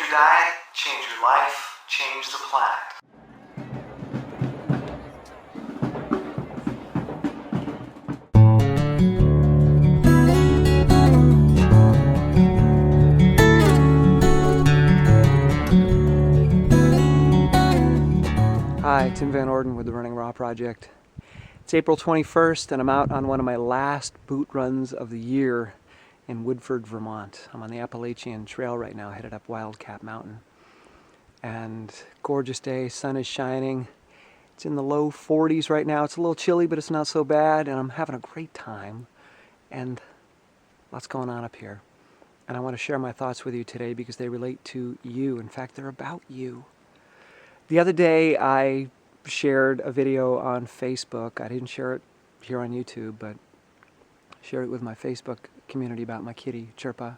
your diet, change your life, change the planet. Hi, Tim Van Orden with the Running Raw Project. It's April 21st and I'm out on one of my last boot runs of the year in Woodford, Vermont. I'm on the Appalachian Trail right now, headed up Wildcat Mountain. And gorgeous day, sun is shining. It's in the low 40s right now. It's a little chilly, but it's not so bad, and I'm having a great time. And lots going on up here. And I want to share my thoughts with you today because they relate to you. In fact, they're about you. The other day I shared a video on Facebook. I didn't share it here on YouTube, but shared it with my Facebook community about my kitty, Chirpa,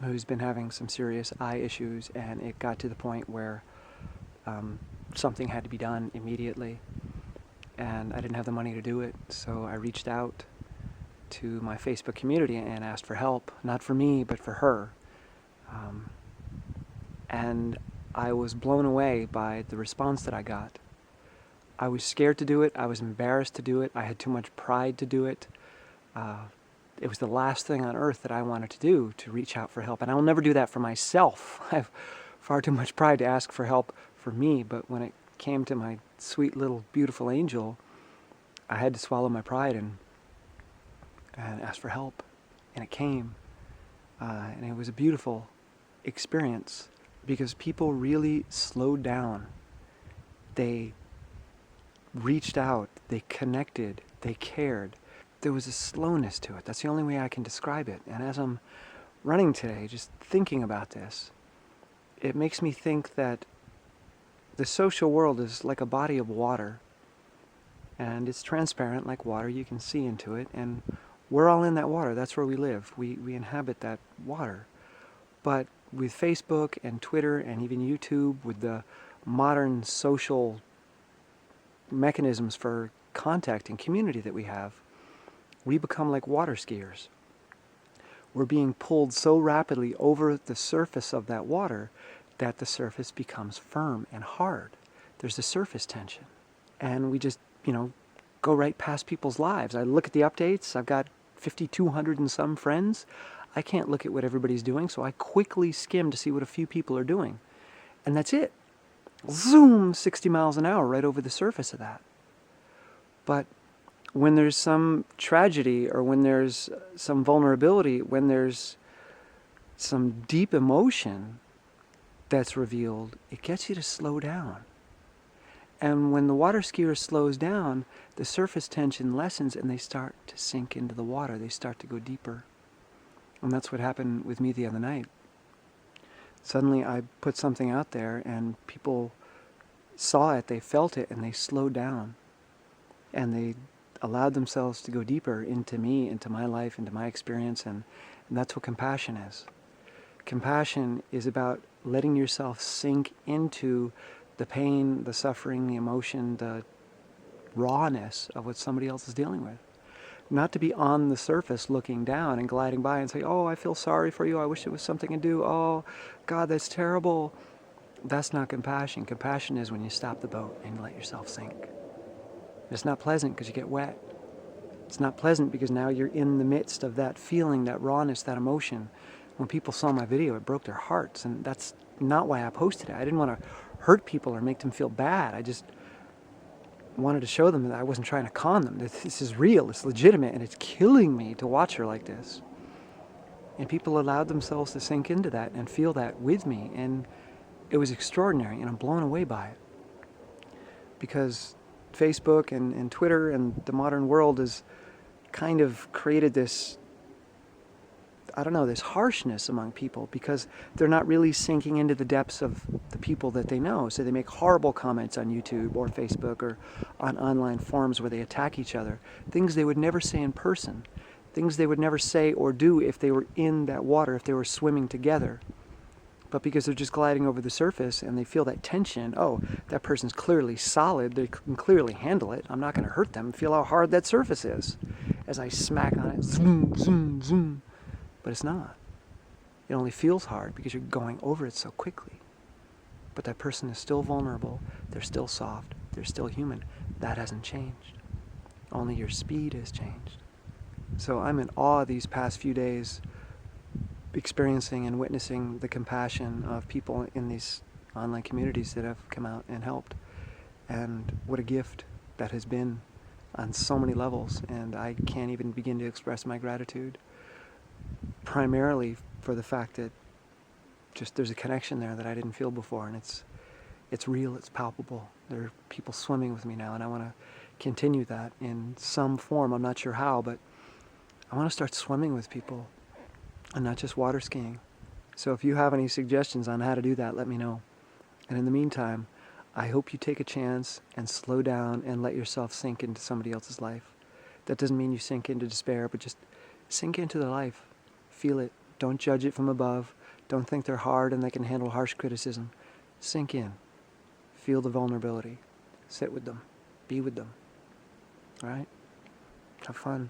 who's been having some serious eye issues, and it got to the point where something had to be done immediately, and I didn't have the money to do it, so I reached out to my Facebook community and asked for help, not for me, but for her. And I was blown away by the response that I got. I was scared to do it. I was embarrassed to do it. I had too much pride to do it. It was the last thing on earth that I wanted to do, to reach out for help. And I will never do that for myself. I have far too much pride to ask for help for me. But when it came to my sweet little beautiful angel, I had to swallow my pride and ask for help. And it came. And it was a beautiful experience, because people really slowed down. They reached out, they connected, they cared. There was a slowness to it. That's the only way I can describe it. And as I'm running today, just thinking about this, it makes me think that the social world is like a body of water. And it's transparent like water. You can see into it. And we're all in that water. That's where we live. We inhabit that water. But with Facebook and Twitter and even YouTube, with the modern social mechanisms for contact and community that we have, we become like water skiers. We're being pulled so rapidly over the surface of that water that the surface becomes firm and hard. There's a surface tension. And we just, go right past people's lives. I look at the updates. I've got 5,200 and some friends. I can't look at what everybody's doing, so I quickly skim to see what a few people are doing. And that's it. Zoom, 60 miles an hour right over the surface of that. But when there's some tragedy, or when there's some vulnerability, when there's some deep emotion that's revealed, it gets you to slow down. And when the water skier slows down, the surface tension lessens and they start to sink into the water. They start to go deeper. And that's what happened with me the other night. Suddenly I put something out there and people saw it, they felt it, and they slowed down. And they allowed themselves to go deeper into me, into my life, into my experience, and that's what compassion is. Compassion is about letting yourself sink into the pain, the suffering, the emotion, the rawness of what somebody else is dealing with. Not to be on the surface looking down and gliding by and say, oh, I feel sorry for you, I wish there was something to do, oh, God, that's terrible. That's not compassion. Compassion is when you stop the boat and you let yourself sink. It's not pleasant because you get wet. It's not pleasant because now you're in the midst of that feeling, that rawness, that emotion. When people saw my video, it broke their hearts, and that's not why I posted it. I didn't want to hurt people or make them feel bad. I just wanted to show them that I wasn't trying to con them, that this is real, it's legitimate, and it's killing me to watch her like this. And people allowed themselves to sink into that and feel that with me, and it was extraordinary, and I'm blown away by it. Because Facebook and Twitter and the modern world has kind of created this, this harshness among people, because they're not really sinking into the depths of the people that they know. So they make horrible comments on YouTube or Facebook or on online forums where they attack each other. Things they would never say in person. Things they would never say or do if they were in that water, if they were swimming together. But because they're just gliding over the surface and they feel that tension, oh, that person's clearly solid, they can clearly handle it, I'm not going to hurt them, feel how hard that surface is. As I smack on it, zoom, zoom, zoom. But it's not. It only feels hard because you're going over it so quickly. But that person is still vulnerable, they're still soft, they're still human. That hasn't changed. Only your speed has changed. So I'm in awe these past few days, experiencing and witnessing the compassion of people in these online communities that have come out and helped. And what a gift that has been on so many levels. And I can't even begin to express my gratitude, primarily for the fact that just there's a connection there that I didn't feel before, and it's real, it's palpable. There are people swimming with me now, and I want to continue that in some form. I'm not sure how, but I want to start swimming with people and not just water skiing. So if you have any suggestions on how to do that, let me know. And in the meantime, I hope you take a chance and slow down and let yourself sink into somebody else's life. That doesn't mean you sink into despair, but just sink into their life. Feel it. Don't judge it from above. Don't think they're hard and they can handle harsh criticism. Sink in. Feel the vulnerability. Sit with them. Be with them. All right? Have fun.